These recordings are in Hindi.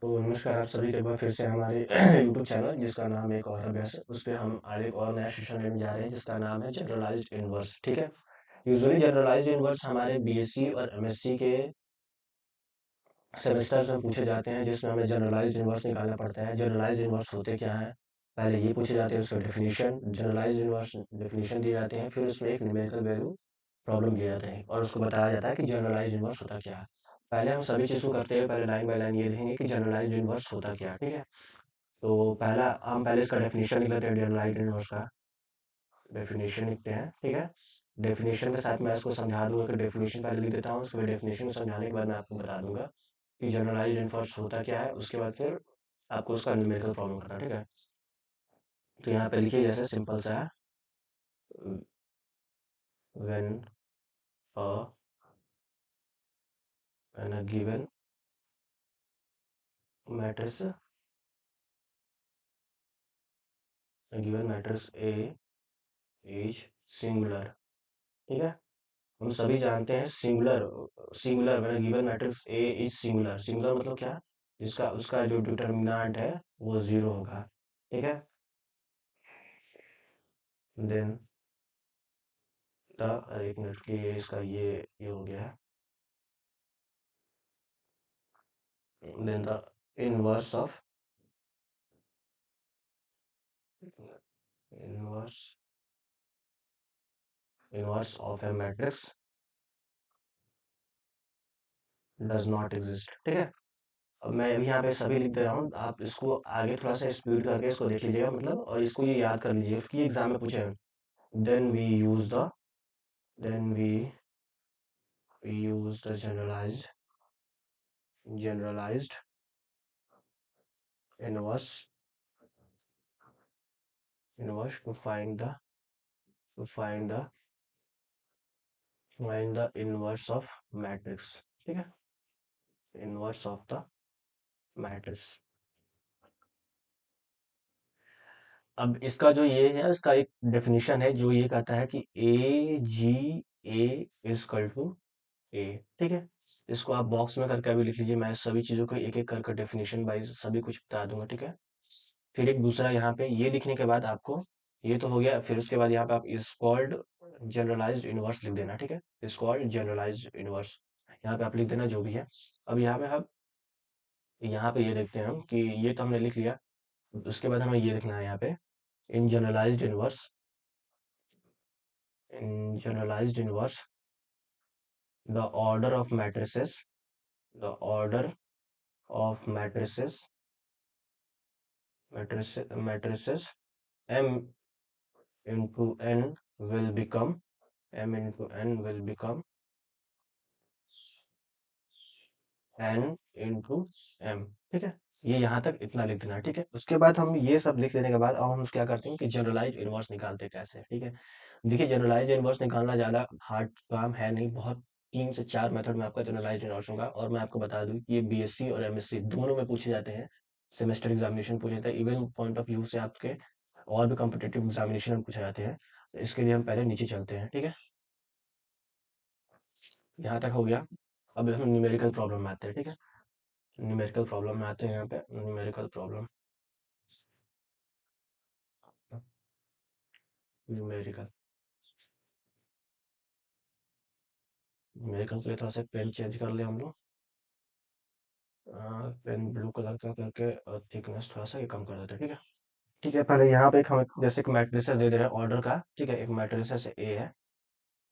तो नमस्कार आप सभी का एक बार फिर से हमारे यूट्यूब चैनल जिसका नाम एक और अभ्यास है उस पर हम आज एक और नया सेशन लेने जा रहे हैं जिसका नाम है जनरलाइज्ड इनवर्स। ठीक है। यूजुअली जनरलाइज्ड इनवर्स हमारे बीएससी और एमएससी के सेमेस्टर्स में पूछे जाते हैं जिसमें हमें जनरलाइज्ड इनवर्स निकालना पड़ता है। जनरलाइज्ड इनवर्स होते क्या हैं, पहले ये पूछे जाते हैं, उसका डेफिनेशन, जनरलाइज्ड इनवर्स डेफिनेशन दिए जाते हैं, फिर उसमें एक न्यूमेरिकल वैल्यू प्रॉब्लम दिए जाते हैं और उसको बताया जाता है कि जनरलाइज्ड इनवर्स होता क्या है। पहले हम सभी चीज़ को करते हुए पहले लाइन बाय लाइन ये देखेंगे कि जनरलाइज्ड इनवर्स होता क्या है। ठीक है। तो पहले इसका डेफिनेशन लिख लेते हैं, जनरलाइज्ड इनवर्स का डेफिनेशन लिखते हैं। ठीक है। डेफिनेशन के साथ मैं इसको समझा दूंगा कि डेफिनेशन पहले लिख देता हूँ, उसके बाद डेफिनेशन को समझाने के बाद मैं आपको बता दूंगा कि जनरलाइज्ड इनवर्स होता क्या है। उसके बाद फिर आपको उसका न्यूमेरिकल प्रॉब्लम करना है। ठीक है। तो यहाँ पे लिखिए जैसे सिंपल सा है, when a when a matrix given matrix A is singular. ठीक है। हम सभी जानते हैं सिंगुलर, सिंगुलर मैंने given matrix A is singular. Singular मतलब क्या, जिसका उसका जो डिटर्मिनेंट है वो जीरो होगा। ठीक है। देन द एक मिनट की इसका ये हो गया है। Then the inverse of inverse inverse of a matrix does not exist. ठीक है। अब मैं अभी यहाँ पे सभी लिख दे रहा हूँ, आप इसको आगे थोड़ा सा स्पीड करके इसको देख लीजिएगा, मतलब, और इसको ये याद कर लीजिएगा कि एग्जाम में पूछे हैं। Then we use the then we use the generalized inverse to find the inverse of matrix। ठीक है। Inverse of the matrix. अब इसका जो ये है, इसका एक डेफिनेशन है जो ये कहता है कि ए जी ए इजकल टू ए। ठीक है। इसको आप बॉक्स में करके अभी लिख लीजिए, मैं सभी चीजों को एक एक करके डेफिनेशन वाइज सभी कुछ बता दूंगा। ठीक है। फिर एक दूसरा यहाँ पे ये लिखने के बाद आपको, ये तो हो गया, फिर उसके बाद यहाँ पे आप इज कॉल्ड जनरलाइज्ड इनवर्स लिख देना। ठीक है। इज कॉल्ड जनरलाइज्ड इनवर्स, यहाँ पे आप लिख देना जो भी है। अब यहाँ पे ये देखते हैं हम कि ये तो हमने लिख लिया। उसके बाद हमें ये लिखना है यहाँ पे, in generalised inverse the order of matrices the order of matrices m into n will become m into n will become n into m। ठीक है। ये यहाँ तक इतना लिख देना है। ठीक है। उसके बाद हम ये सब लिख लेने के बाद अब हम क्या करते हैं कि जनरलाइज इनवर्स निकालते हैं कैसे। ठीक है। देखिए जनरलाइज इनवर्स निकालना ज़्यादा हार्ड काम है नहीं, बहुत 3 से 4 मेथड में आपका जनरलाइज इनवर्स होगा। और मैं आपको बता दूं कि ये बीएससी और एमएससी दोनों में पूछे जाते हैं, सेमेस्टर एग्जामिनेशन पूछे जाते हैं, इवन पॉइंट ऑफ व्यू से आपके और भी कॉम्पिटेटिव एग्जामिनेशन में पूछे जाते हैं। तो इसके लिए हम पहले नीचे चलते हैं। ठीक है। यहाँ तक हो गया। अब हम न्यूमेरिकल प्रॉब्लम में आते हैं। ठीक है। न्यूमेरिकल प्रॉब्लम में आते हैं, यहाँ पे न्यूमेरिकल प्रॉब्लम, न्यूमेरिकल न्यूमेरिकल के लिए थोड़ा सा पेन चेंज कर ले हम लोग, पेन ब्लू कलर का करके थिकनेस थोड़ा सा ये कम कर देते हैं। ठीक है। ठीक है। पहले यहाँ पे एक हम जैसे एक मैट्रिसेस दे दे रहे हैं ऑर्डर का। ठीक है। एक मैट्रिसेस ए है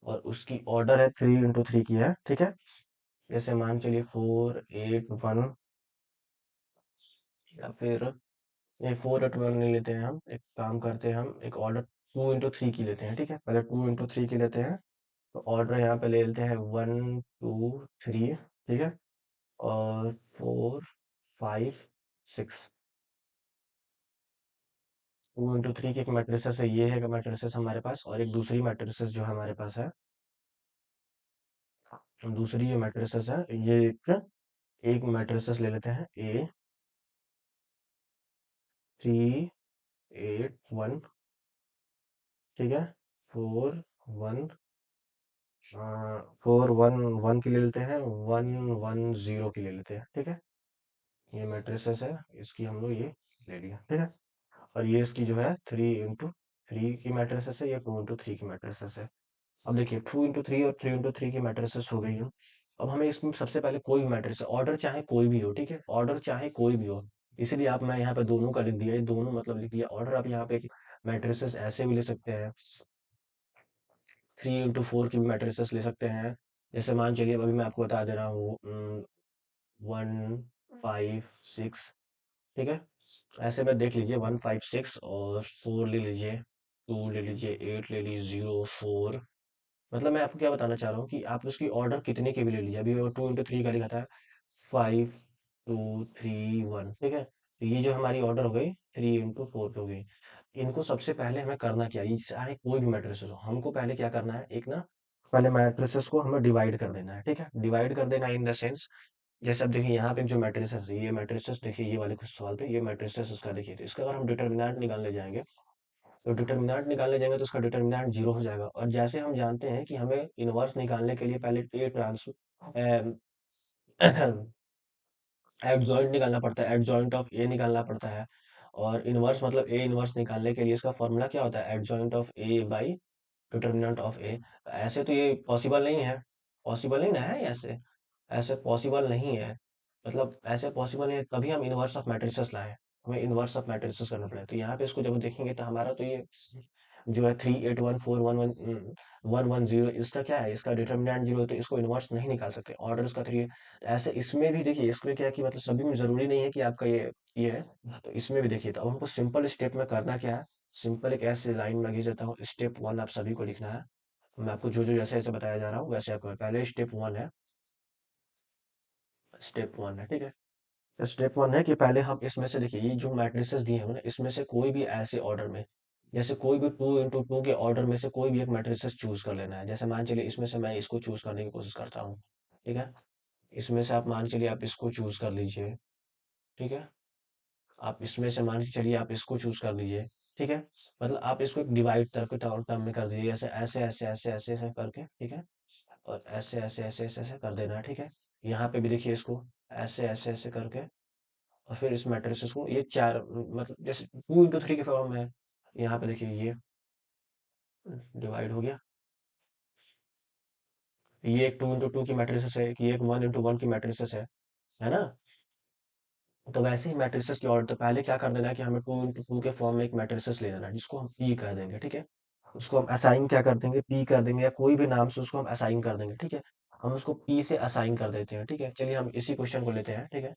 और उसकी ऑर्डर है 3 into 3 की है। ठीक है। जैसे मान चलिए 4 8 1, या फिर ये 4 8 1 नहीं लेते हैं, हम एक काम करते हैं, हम एक ऑर्डर 2 into 3 की लेते हैं। ठीक है। पहले 2 into 3 की लेते हैं। तो ऑर्डर यहाँ पे ले लेते हैं 1 2 3। ठीक है। और 4 5 6। 2 into 3 की एक मैट्रिसेस है, ये है मैट्रिसेस हमारे पास, और एक दूसरी मैट्रिसेस जो हमारे पास है, दूसरी ये मैट्रिसेस है, ये एक मैट्रिसेस ले लेते हैं ए 3 8 1। ठीक है। 4 1 4 1 1 की ले लेते हैं, 1 1 0 की ले लेते हैं। ठीक है। ये मैट्रिसेस है, इसकी हम लोग ये ले लिया, ठीक है। और ये इसकी जो है 3 into 3 की मैट्रिसेस है, ये 2 into 3 की मैट्रिसेस है। अब देखिए 2 into 3 और 3 into 3 की मैट्रिसेस हो गई हैं। अब हमें इसमें सबसे पहले कोई भी मैट्रिक्स ऑर्डर चाहे कोई भी हो, ठीक है, ऑर्डर चाहे कोई भी हो, इसीलिए आप मैं यहाँ पे दोनों का लिख दिया, ये दोनों मतलब लिख दिया ऑर्डर। आप यहाँ पे मैट्रिसेस ऐसे भी ले सकते हैं, 3 into 4 की भी मैट्रिसेस ले सकते हैं। जैसे मान चलिए अभी मैं आपको बता दे रहा हूँ 1 5 6, ठीक है। ऐसे में देख लीजिए 1 5 6 और 4 ले लीजिए, 2 ले लीजिए, 8 ले लीजिए, 0 4। मतलब मैं आपको क्या बताना चाह रहा हूँ कि आप उसकी ऑर्डर कितने के भी ले लीजिए। अभी वो 2 into 3 का लिखा था 5 2 3 1, ठीक है। तो ये जो हमारी ऑर्डर हो गई 3 into 4 की हो गई। इनको सबसे पहले हमें करना क्या है, ये चाहे कोई भी मैट्रिक्स हो, हमको पहले क्या करना है, एक ना पहले मैट्रिसेस को हमें डिवाइड कर देना है, ठीक है। डिवाइड कर देना इन द सेंस, जैसे अब देखिए यहाँ पे जो मैट्रिसेस है, ये मैट्रिसेस देखिए, ये वाले कुछ सवाल पे ये मैट्रिसेस उसका देखिए, तो इसका अगर हम डिटर्मिनेंट निकालने जाएंगे, तो डिटर्मिनेंट निकालने जाएंगे तो उसका डिटर्मिनेंट जीरो हो जाएगा। और जैसे हम जानते हैं कि हमें इनवर्स निकालने के लिए पहले ए ट्रांस एडजॉइंट निकालना पड़ता है, एडजॉइंट ऑफ ए निकालना पड़ता है। और इनवर्स मतलब ए इनवर्स निकालने के लिए इसका फॉर्मूला क्या होता है, adjoint of A by determinant of A. ऐसे तो ये पॉसिबल नहीं है, पॉसिबल नहीं ना है ऐसे, ऐसे पॉसिबल नहीं है। मतलब ऐसे पॉसिबल नहीं है, तभी हम इनवर्स ऑफ मैट्रिसेस लाए, हमें इनवर्स ऑफ मैट्रिसेस करना पड़ेगा। तो यहाँ पे इसको जब देखेंगे तो हमारा तो ये जो है 3 8 1 4 1 1 1 1 0, इसका क्या है, इसका डिटर्मिनेंट जीरो है, तो इसको इनवर्स नहीं निकाल सकते, ऑर्डर इसका 3 है। तो ऐसे इसमें भी देखिए, इसमें क्या है कि मतलब सभी में जरूरी नहीं है कि आपका ये है। तो इसमें भी देखिए, तो अब हमको सिंपल स्टेप में करना क्या है, सिंपल एक ऐसे लाइन में खींच देता हूँ, स्टेप 1 आप सभी को लिखना है। मैं आपको जो जो जैसे जैसे बताया जा रहा हूँ वैसे आपको पहले स्टेप 1 है, स्टेप 1 है, ठीक है। स्टेप 1 है कि पहले हम इसमें से देखिए, ये जो मैट्रिसेस दिए हैं ना, इसमें से कोई भी ऐसे ऑर्डर में, जैसे कोई भी 2 into 2 के ऑर्डर में से कोई भी एक मैट्रिसेस चूज कर लेना है। जैसे मान चलिए इसमें से मैं इसको चूज करने की कोशिश करता हूँ, ठीक है। इसमें से आप मान चलिए आप इसको चूज कर लीजिए, ठीक है। आप इसमें से मान के चलिए आप इसको चूज कर लीजिए, ठीक है। मतलब आप इसको एक डिवाइड करके टर्म में कर दीजिए, ऐसे ऐसे ऐसे ऐसे ऐसे ऐसे करके, ठीक है। और ऐसे ऐसे ऐसे ऐसे ऐसे कर देना है, ठीक है। यहाँ पे भी देखिए इसको ऐसे ऐसे ऐसे करके, और फिर इस मैट्रिसेस को ये चार मतलब जैसे 2 into 3 के फॉर्म में है। यहाँ पे देखिए ये डिवाइड हो गया, ये एक 2 into 2 की मैट्रिसेस है, कि ये एक 1 into 1 की मैट्रिसेस है ना। तो वैसे ही मैट्रिसेस की ऑर्डर, तो पहले क्या कर देना है कि हमें 2 into 2 के फॉर्म में एक मैट्रिसेस ले लेना है, जिसको हम पी कह देंगे, ठीक है। उसको हम असाइन क्या कर देंगे, पी कर देंगे, या कोई भी नाम से उसको हम असाइन कर देंगे, ठीक है। हम उसको पी से असाइन कर देते हैं, ठीक है। चलिए हम इसी क्वेश्चन को लेते हैं, ठीक है।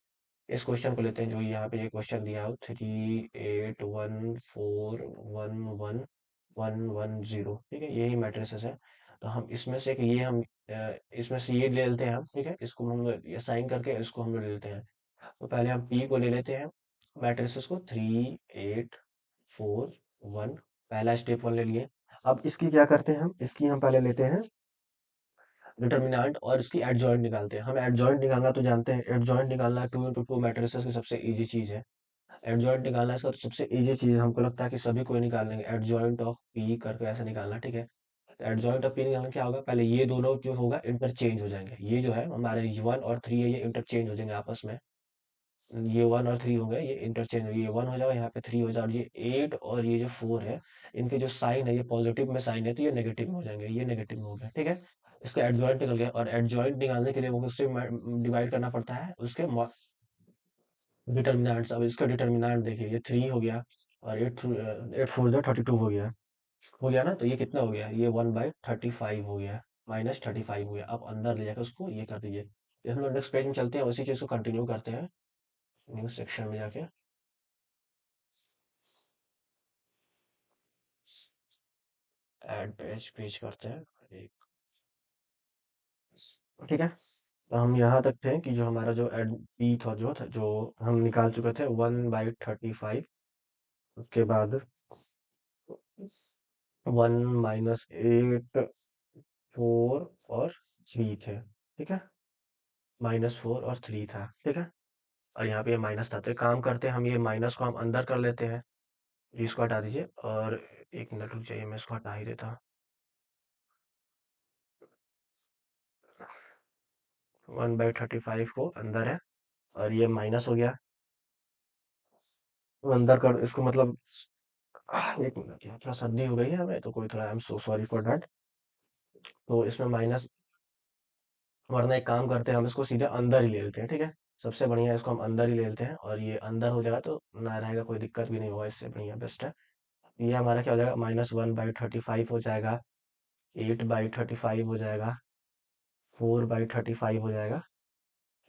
इस क्वेश्चन को लेते हैं, जो यहाँ पे ये क्वेश्चन दिया हो 3 8 1 4 1 1 1 1 0, ठीक है। यही मैट्रिसेस है। तो हम इसमें से एक ये हम इसमें से ये ले लेते हैं हम, ठीक है। इसको हम असाइन करके इसको हम ले लेते हैं। तो पहले हम पी को ले लेते हैं, मैट्रिसेस को 3 8 4 1, पहला स्टेप 1 ले लिए। अब इसकी क्या करते हैं, हम इसकी हम पहले लेते हैं डिटर्मिनेंट और इसकी एडजॉइंट निकालते हैं। हम एडजॉइंट निकालना तो जानते हैं, एडजॉइंट निकालना 2 into 2 मैट्रिसेस की सबसे इजी चीज है। एडजॉइंट निकालना इसका सबसे इजी चीज, हमको लगता है कि सभी कोई निकाल लेंगे, एडजॉइंट ऑफ पी करके ऐसे निकालना, ठीक है। एडजॉइंट ऑफ पी निकालना क्या होगा, पहले ये दोनों जो होगा इंटरचेंज हो जाएंगे, ये जो है हमारे 1 और 3 है, ये इंटरचेंज हो जाएंगे आपस में। ये 1 और 3 हो गए, ये इंटरचेंज, ये 1 हो जाएगा, यहाँ पे 3 हो जाएगा, और ये 8 और ये जो 4 है, इनके जो साइन है, ये पॉजिटिव में साइन है तो ये नेगेटिव में हो जाएंगे, ये नेगेटिव में हो गया, ठीक है। इसका एडजॉइंट निकल गया, और एडजॉइंट निकालने के लिए वो उससे डिवाइड करना पड़ता है उसके डिटर्मिनेंट्स। अब इसका डिटर्मिनेंट देखिए, ये 3 हो गया, और 8 4 जा 32 हो गया ना। तो ये कितना हो गया, ये 1/35 हो गया, -35 हो गया। अब अंदर ले जाकर उसको ये कर दीजिए। ये हम लोग नेक्स्ट पेज में चलते हैं, उसी चीज को कंटिन्यू करते हैं न्यू सेक्शन में जाके। ऐड पेज पेज करते हैं एक, ठीक है। तो हम यहाँ तक थे कि जो हमारा जो एड पी था, जो हम निकाल चुके थे 1/35। उसके बाद 1 -8 4 और 3 थे, ठीक है। -4 और 3 था, ठीक है। और यहाँ पे ये माइनस था, तो एक काम करते हैं, हम ये माइनस को हम अंदर कर लेते हैं, जी इसको हटा दीजिए। और एक मिनट रुक जाइए, मैं इसको हटा ही देता हूँ। 1/35 को अंदर है, और ये माइनस हो गया, अंदर कर इसको मतलब एक मिनट यार, थोड़ा सर्दी हो गई है हमें, तो कोई थोड़ा I am so sorry for that. तो इसमें माइनस, वरना एक काम करते हैं, हम इसको सीधे अंदर ही ले लेते हैं, ठीक है। सबसे बढ़िया इसको हम अंदर ही ले लेते हैं, और ये अंदर हो जाएगा तो ना रहेगा, कोई दिक्कत भी नहीं होगा, इससे बढ़िया बेस्ट है। ये हमारा क्या हो जाएगा, -1/35 हो जाएगा, 8/35 हो जाएगा, 4/35 हो जाएगा,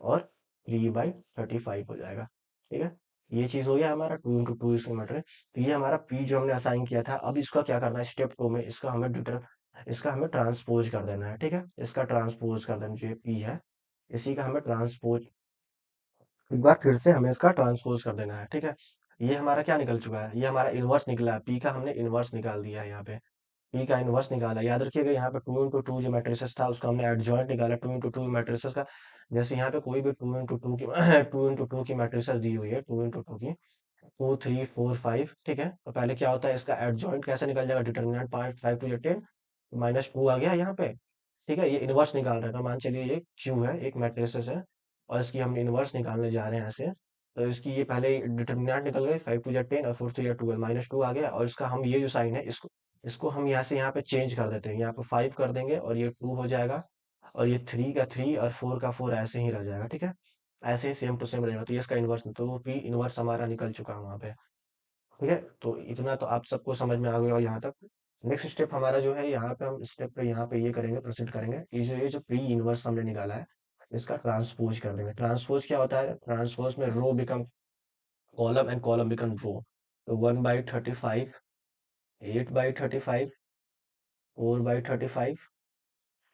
और 3/35 हो जाएगा, ठीक है। ये चीज हो गया हमारा 2 × 2 इसका मैट्रिक्स। तो ये हमारा पी जो हमने असाइन किया था, अब इसका क्या करना है, स्टेप 2 में इसका हमें ट्रांसपोज कर देना है, ठीक है। इसका ट्रांसपोज कर देना, जो ये पी है, इसी का हमें ट्रांसपोज, एक बार फिर से हमें इसका ट्रांसपोज कर देना है, ठीक है। ये हमारा क्या निकल चुका है, ये हमारा इनवर्स निकला है, पी का हमने इनवर्स निकाल दिया है यहाँ पे। पी का इनवर्स निकाला, याद रखिएगा यहाँ पे 2 × 2 जो मैट्रिसेस था उसका हमने एडजॉइंट निकाला 2 × 2 मैट्रिसेस का। जैसे यहाँ पे कोई भी 2 × 2 की 2 × 2 की मैट्रिसेस दी हुई है, 2 × 2 की, 2 3 4 5, ठीक है। तो पहले क्या होता है, इसका एडजॉइंट कैसे निकल जाएगा, डिटर्मिनेंट 5 5 2 10, -2 आ गया यहाँ पे, ठीक है। ये इनवर्स निकाल रहे हैं, तो मान चलिए ये क्यू है, एक मैट्रिसेस है, और इसकी हम इनवर्स निकालने जा रहे हैं ऐसे। तो इसकी ये पहले डिटर्मिनेंट निकल गई, 5 2 10 और 4 3 12, -2 आ गया, और इसका हम ये जो साइन है, इसको इसको हम यहाँ से यहाँ पे चेंज कर देते हैं, यहाँ पे 5 कर देंगे, और ये 2 हो जाएगा, और ये 3 का 3 और 4 का 4 ऐसे ही रह जाएगा, ठीक है। ऐसे ही सेम टू सेम रहेगा, तो ये इसका इनवर्स, तो वो पी इनवर्स हमारा निकल चुका है वहाँ पे, ठीक है। तो इतना तो आप सबको समझ में आ गया, और यहाँ तक। नेक्स्ट स्टेप हमारा जो है, यहाँ पे हम स्टेप पे यहाँ पे ये करेंगे, प्रोसीड करेंगे, ये जो प्री इनवर्स हमने निकाला है, इसका ट्रांसपोज कर देंगे। ट्रांसपोज क्या होता है, ट्रांसपोज में row become column and column become row. तो 1/35, 8/35, 4/35,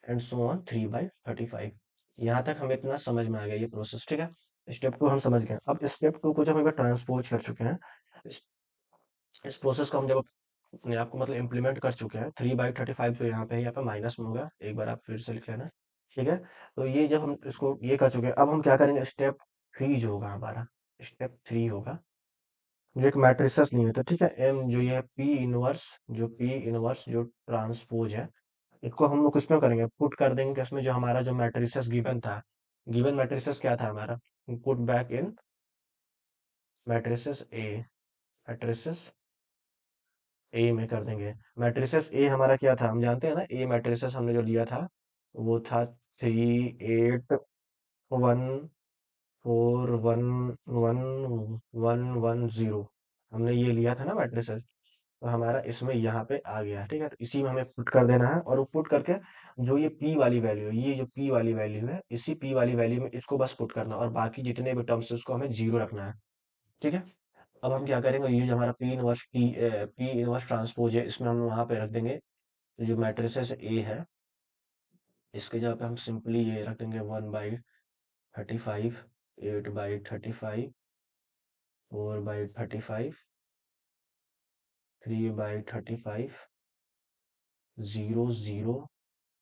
एंड सो ऑन 3/35। यहाँ तक हमें इतना समझ में आ गया ये प्रोसेस, ठीक है। स्टेप 2 हम समझ गए। अब स्टेप 2 को जब हम ट्रांसपोज कर चुके हैं, इस, इस प्रोसेस को हम जब अपने आप को मतलब इम्प्लीमेंट कर चुके हैं, 3/35 जो यहाँ पे माइनस में होगा, एक बार आप फिर से लिख लेना, ठीक है। तो ये जब हम इसको ये कर चुके हैं, अब हम क्या करेंगे, स्टेप 3 जो होगा हमारा, स्टेप 3 होगा, जो एक मैट्रिसेस लिए थे, ठीक है, एम जो ये पी इनवर्स जो ट्रांसपोज है, इसको हम लोग किसमें करेंगे, पुट कर देंगे कि इसमें जो हमारा जो मैट्रिसेस गिवन था, गिवन मैट्रिसेस क्या था हमारा, put back in matrices A, matrices ए में कर देंगे। मैट्रिसेस ए हमारा क्या था, हम जानते हैं ना, ए मैट्रिसेस हमने जो लिया था, वो था 3 8 1 4 1 1 1 0। हमने ये लिया था ना मैट्रिसेस, तो हमारा इसमें यहाँ पे आ गया, ठीक है। तो इसी में हमें पुट कर देना है, और वो पुट करके जो ये पी वाली वैल्यू है, ये जो पी वाली वैल्यू है, इसी पी वाली वैल्यू में इसको बस पुट करना, और बाकी जितने भी टर्म्स है उसको हमें जीरो रखना है, ठीक है। अब हम क्या करेंगे, ये जो हमारा पी इनवर्स ट्रांसपोज है, इसमें हम वहां पे रख देंगे जो मैट्रिसेस ए है, इसके जगह पे हम सिंपली ये रख देंगे 1/35, 8/35, 4/35, 3/35, 0 0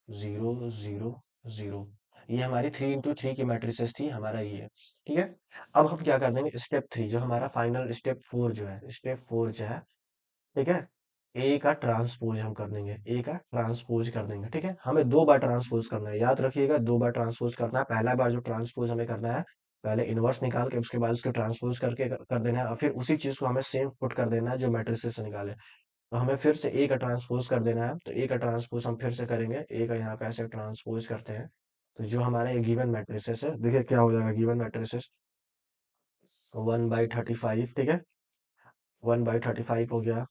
0 0। ये हमारी 3 × 3 की मैट्रिसेस थी, हमारा ये, ठीक है। अब हम क्या कर देंगे, स्टेप 3 जो हमारा फाइनल स्टेप 4 जो है, स्टेप 4 जो है, ठीक है, ए का ट्रांसपोज हम कर देंगे, ए का ट्रांसपोज कर देंगे, ठीक है। हमें 2 बार ट्रांसपोज करना है, याद रखिएगा, 2 बार ट्रांसपोज करना है। पहला बार जो ट्रांसपोज हमें करना है, पहले इनवर्स निकाल के उसके बाद उसके ट्रांसपोज करके कर देना है, और फिर उसी चीज को हमें सेम पुट कर देना है जो मैट्रिसेस से निकाले। तो हमें फिर से ए का ट्रांसपोज कर देना है, तो ए का ट्रांसपोज हम फिर से करेंगे, ए का यहाँ पे ऐसे ट्रांसपोज करते हैं। तो जो हमारा ये गिवन मैट्रिसेस है, देखिए क्या हो जाएगा, गिवन मैट्रिसेस 1/35, ठीक है, 1/35 हो गया,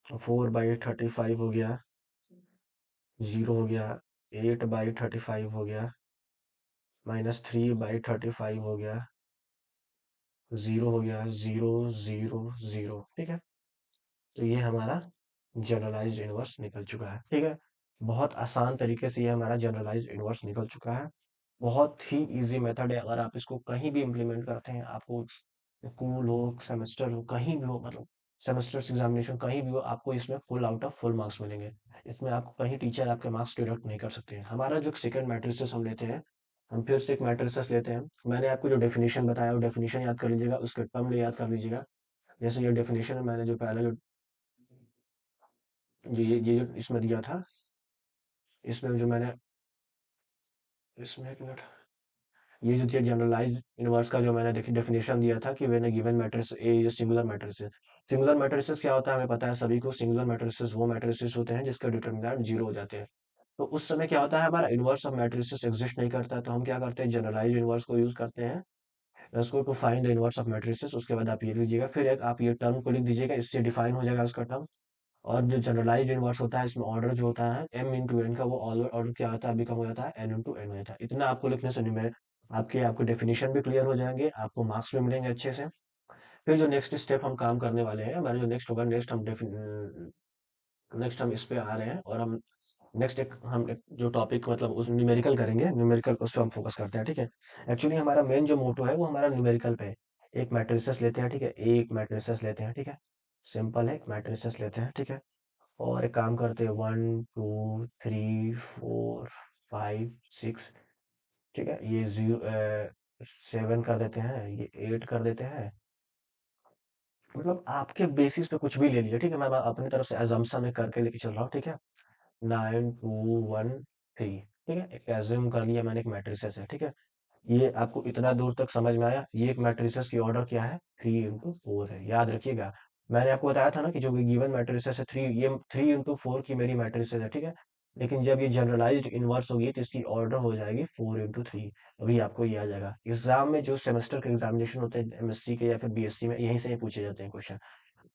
4/35 हो गया, 0 हो गया, 8/35 हो गया, -3/35 हो गया, 0 हो गया, 0 0 0, ठीक है। तो ये हमारा जनरलाइज्ड इनवर्स निकल चुका है, ठीक है। बहुत आसान तरीके से ये हमारा जनरलाइज्ड इनवर्स निकल चुका है। बहुत ही इजी मेथड है, अगर आप इसको कहीं भी इम्प्लीमेंट करते हैं, आपको स्कूल हो, सेमेस्टर हो, कहीं भी हो, मतलब सेमेस्टर एग्जामिनेशन कहीं भी हो, आपको इसमें full out of full marks मिलेंगे। इसमें आपको कहीं टीचर आपके मार्क्स डिडक्ट नहीं कर सकते हैं। हमारा जो सेकंड मैट्रिसेस हम लेते हैं, हम फिर से एक मैट्रिसेस लेते हैं। मैंने आपको जो डेफिनेशन बताया वो डेफिनेशन याद कर लीजिएगा, उसके टर्म याद कर लीजिएगा। जैसे ये डेफिनेशन है, मैंने जो पहले ये जो इसमें दिया था, इसमें जो मैंने, इसमें एक मिनट, ये जो थी जनरलाइज इनवर्स का जो मैंने डेफिनेशन दिया था कि when a given matrix A is singular matrices. Singular matrices क्या होता है हमें पता है सभी को, सिंगुलर मैट्रिसेस वो मैट्रिसेस होते हैं जिसके डिटरमिनेंट जीरो हो जाते हैं। तो उस समय क्या होता है हमारा इनवर्स ऑफ मैट्रिसेस एग्जिस्ट नहीं करता, तो हम क्या करते हैं जनरलाइज इनवर्स को यूज करते हैं उसको to find the inverse of matrices. उसके बाद आप ये लीजिएगा, फिर एक आप ये टर्म को लिख दीजिएगा, इससे डिफाइन हो जाएगा उसका टर्म। और जो जनरलाइज्ड इनवर्स होता है इसमें ऑर्डर जो होता है m इंटू एन का, वो ऑर्डर क्या होता है बिकम हो जाता है n इंटू एन हो जाता है। इतना आपको लिखने से नहीं, आपके आपको डेफिनेशन भी क्लियर हो जाएंगे, आपको मार्क्स भी मिलेंगे अच्छे से। फिर जो नेक्स्ट स्टेप हम काम करने वाले हैं, हमारा जो नेक्स्ट होगा, नेक्स्ट हम इस पे आ रहे हैं और हम नेक्स्ट एक जो टॉपिक मतलब उस न्यूमेरिकल करेंगे, न्यूमेरिकल उस पर हम फोकस करते हैं, ठीक है। एक्चुअली हमारा मेन जो मोटो है वो हमारा न्यूमेरिकल पे है। एक मैट्रिसेस लेते हैं, ठीक है, एक मैट्रिसेस लेते हैं, ठीक है, सिंपल है, एक मैट्रिसेस लेते हैं, ठीक है। और एक काम करते हैं, 1 2 3 4 5 6, ठीक है, ये 7 कर देते हैं, ये 8 कर देते हैं। मतलब आपके बेसिस पे कुछ भी ले लीजिए, ठीक है, मैं अपनी तरफ से assumption में करके लेके चल रहा हूँ, ठीक है। 9 2 1 3, ठीक है, एक एज्यूम कर लिया मैंने, एक मैट्रिसेस है, ठीक है। ये आपको इतना दूर तक समझ में आया, ये एक मैट्रिसेस की ऑर्डर क्या है, 3 इंटू 4 है, याद रखिएगा। मैंने आपको बताया था ना कि जो गिवन मैट्रिसेस है थ्री, ये 3 इंटू 4 की मेरी मैट्रिसेस है, ठीक है। लेकिन जब ये जनरलाइज्ड इनवर्स होगी तो इसकी ऑर्डर हो जाएगी 4 इंटू 3। अभी आपको ये आ जाएगा एग्जाम में, जो सेमेस्टर के एग्जामिनेशन होते हैं एमएससी के या फिर बीएससी में, यहीं से ही पूछे जाते हैं क्वेश्चन।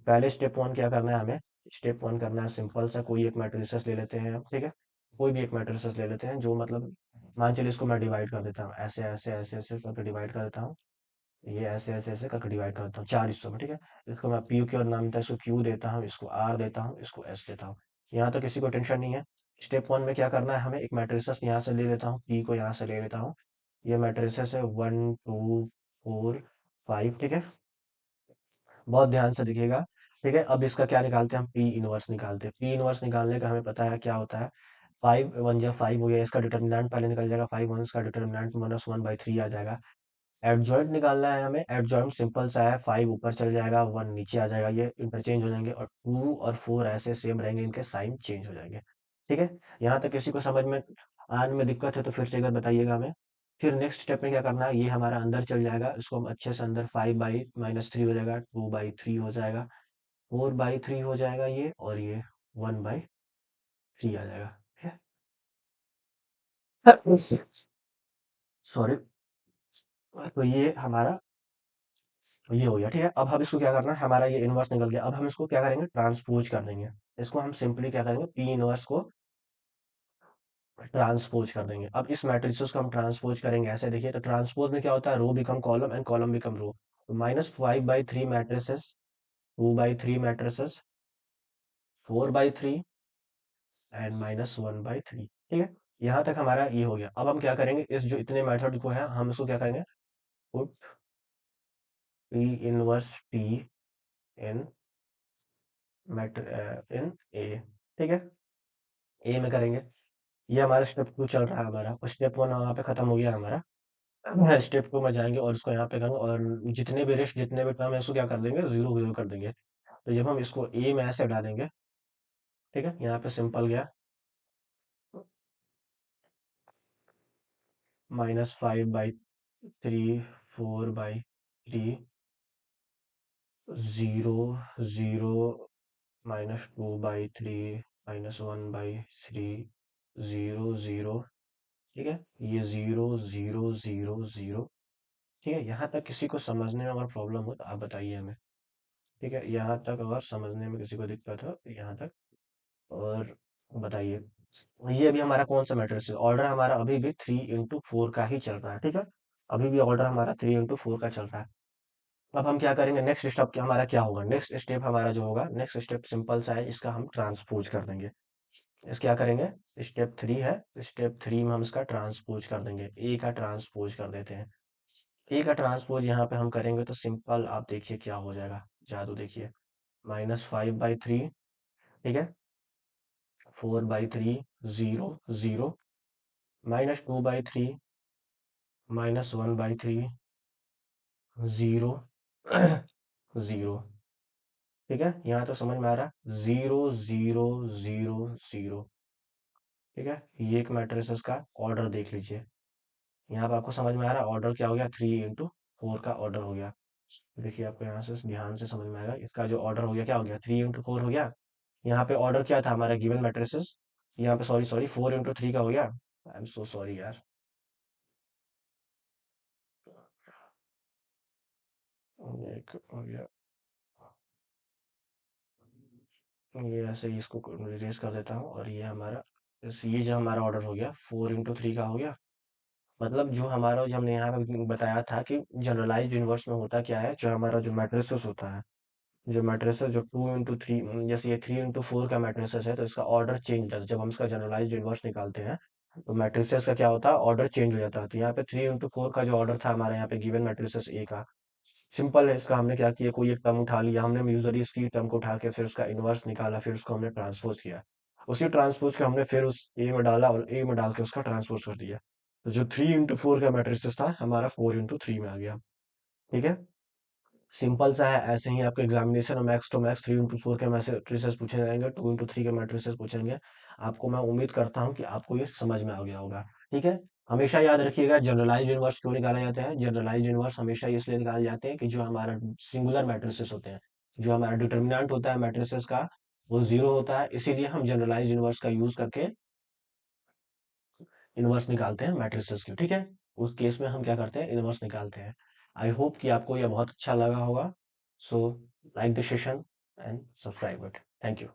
पहले स्टेप वन क्या करना है हमें, स्टेप वन करना है सिंपल सा, कोई एक मैट्रिसेस ले लेते हैं हम, ठीक है। कोई भी एक मैट्रिसेस ले लेते हैं जो मतलब, मान चलिए इसको मैं डिवाइड कर देता हूँ, ऐसे ऐसे ऐसे ऐसे करके डिवाइड कर देता हूँ, ये ऐसे ऐसे ऐसे करके डिवाइड कर देता हूँ 4 हिस्सों में, ठीक है। इसको मैं पी क्यू और नाम देता हूँ, इसको क्यू देता हूँ, इसको आर देता हूँ, इसको एस देता हूँ। यहाँ तक किसी को टेंशन नहीं है। स्टेप वन में क्या करना है हमें, एक मैट्रिसेस यहाँ से ले लेता हूँ, पी को यहाँ से ले लेता हूँ। ये मैट्रिसेस है 1 2 4 5, ठीक है। बहुत ध्यान से देखिएगा, ठीक है। अब इसका क्या निकालते हैं हम, पी इनवर्स निकालते हैं। पी इनवर्स निकालने का हमें पता है क्या होता है, 5 1 जा 5 हो गया, इसका डिटर्मिनेंट पहले निकल जाएगा, 5 1 का डिटर्मिनेंट -1/3 आ जाएगा। एडजॉइंट निकालना है हमें, एडजॉइंट सिंपल सा है, 5 ऊपर चल जाएगा, 1 नीचे आ जाएगा, ये इंटरचेंज हो जाएंगे, और 2 और 4 ऐसे सेम रहेंगे, इनके साइन चेंज हो जाएंगे, ठीक है। यहाँ तक किसी को समझ में आने में दिक्कत है तो फिर से एक बार बताइएगा हमें। फिर नेक्स्ट स्टेप में क्या करना है, ये हमारा अंदर चल जाएगा, इसको हम अच्छे से अंदर, 5/-3 हो जाएगा, 2/3 हो जाएगा, 4/3 हो जाएगा ये, और ये 1/3 आ जाएगा, ठीक है। सॉरी। तो ये हमारा ये हो गया, ठीक है। अब हम इसको क्या करना है, हमारा ये इनवर्स निकल गया, अब हम इसको क्या करेंगे, ट्रांसपोज कर देंगे। इसको हम सिंपली क्या करेंगे, पी इनवर्स को ट्रांसपोज कर देंगे। अब इस मैट्रिक्स को हम ट्रांसपोज करेंगे, ऐसे देखिए, तो ट्रांसपोज में क्या होता है, row become column and column become row. तो -5/3 मैट्रिसेस, 2/3 मैट्रिसेस, 4/3 एंड -1/3, ठीक है। यहाँ तक हमारा ये हो गया। अब हम क्या करेंगे, इस जो इतने मेथड को है हम इसको क्या करेंगे, पुट पी इनवर्स टी इन इन ए, ठीक है, ए में करेंगे। ये हमारा स्टेप 2 चल रहा है, हमारा स्टेप 1 वहाँ पे खत्म हो गया हमारा। स्टेप 2 में जाएंगे और इसको यहाँ पे करेंगे, और जितने भी रेस्ट जितने भी टर्म है इसको क्या कर देंगे, 0 0 कर देंगे। तो जब हम इसको ए में ऐसे डालेंगे, ठीक है, यहाँ पे सिंपल गया, -5/3, 4/3, 0 0, -2/3, -1/3, 0 0, ठीक है, ये 0 0 0 0, ठीक है। यहाँ तक किसी को समझने में अगर प्रॉब्लम हो तो आप बताइए हमें, ठीक है। यहाँ तक अगर समझने में किसी को दिक्कत हो तो यहाँ तक और बताइए। ये अभी हमारा कौन सा मैट्रिक्स है, ऑर्डर हमारा अभी भी 3 इंटू 4 का ही चल रहा है, ठीक है। अभी भी ऑर्डर हमारा 3 इंटू 4 का चल रहा है। अब हम क्या करेंगे, नेक्स्ट स्टेप क्या हमारा क्या होगा, नेक्स्ट स्टेप हमारा जो होगा, नेक्स्ट स्टेप सिंपल सा है, इसका हम ट्रांसपोज कर देंगे। इस क्या करेंगे, स्टेप 3 है, स्टेप 3 में हम इसका ट्रांसपोज कर देंगे, ए का ट्रांसपोज कर देते हैं। ए का ट्रांसपोज यहाँ पे हम करेंगे तो सिंपल आप देखिए क्या हो जाएगा, जादू देखिए, -5/3, ठीक है, 4/3, 0 0, -2/3, -1/3, 0 0, ठीक है। यहाँ तो समझ में आ रहा है, 0 0 0 0, ठीक है। ये एक मैट्रिसेस का ऑर्डर देख लीजिए, यहाँ पे आपको समझ में आ रहा है ऑर्डर क्या हो गया, 3 into 4 का ऑर्डर हो गया। देखिए आपको यहाँ से ध्यान से समझ में आएगा, इसका जो ऑर्डर हो गया क्या हो गया, 3 into 4 हो गया। यहाँ पे ऑर्डर क्या था हमारा, गिवन मैट्रिसेस। यहाँ पे सॉरी सॉरी 4 into 3 का हो गया। आई एम सो सॉरी यार। एक हो गया, ये ऐसे ही इसको रिजेस कर देता हूँ, और ये हमारा ये जो हमारा ऑर्डर हो गया 4 into 3 का हो गया। मतलब जो हमारा, जो हमने यहाँ पे बताया था कि जनरलाइज्ड यूनिवर्स में होता क्या है, जो हमारा जो मैट्रिसेस होता है, जो मैट्रिसेस जो 2 into 3, जैसे ये 3 into 4 का मैट्रिसेस है, तो इसका ऑर्डर चेंज हो जाता है जब हम इसका जनरलाइज्ड यूनिवर्स निकालते हैं। तो मैट्रिसेस का क्या होता है, ऑर्डर चेंज हो जाता है। तो यहाँ पे 3 into 4 का जो ऑर्डर था हमारे यहाँ पे गिवन मैट्रिसेस ए का, सिंपल है। इसका हमने क्या किया, कोई एक टर्म उठा लिया हमने, यूजली इसकी टर्म को उठा के फिर उसका इनवर्स निकाला, फिर उसको हमने ट्रांसपोज किया। उसी ट्रांसपोज के हमने फिर उस ए में डाला, और ए में डाल के उसका ट्रांसपोज कर दिया। तो जो 3 into 4 का मैट्रिक्स था हमारा 4 into 3 में आ गया। ठीक है, सिंपल सा है। ऐसे ही आपके एग्जामिनेशन में मैक्स टू मैक्स 3 into 4 के मैट्रिसेस पूछे जाएंगे, 2 into 3 के मैट्रिसेस पूछेंगे। आपको मैं उम्मीद करता हूँ कि आपको ये समझ में आ गया होगा। ठीक है, हमेशा याद रखिएगा जनरलाइज यूनिवर्स क्यों निकाले जाते हैं। जनरलाइज यूनिवर्स हमेशा इसलिए निकाले जाते हैं कि जो हमारा सिंगुलर मैट्रिसेस होते हैं, जो हमारा डिटर्मिनेंट होता है मैट्रिसेस का, वो जीरो होता है। इसीलिए हम जनरलाइज यूनिवर्स का यूज करके इनवर्स निकालते हैं मैट्रिसेस की। ठीक है, उस केस में हम क्या करते हैं, इनवर्स निकालते हैं। आई होप कि आपको यह बहुत अच्छा लगा होगा। So like the session and subscribe it. Thank you.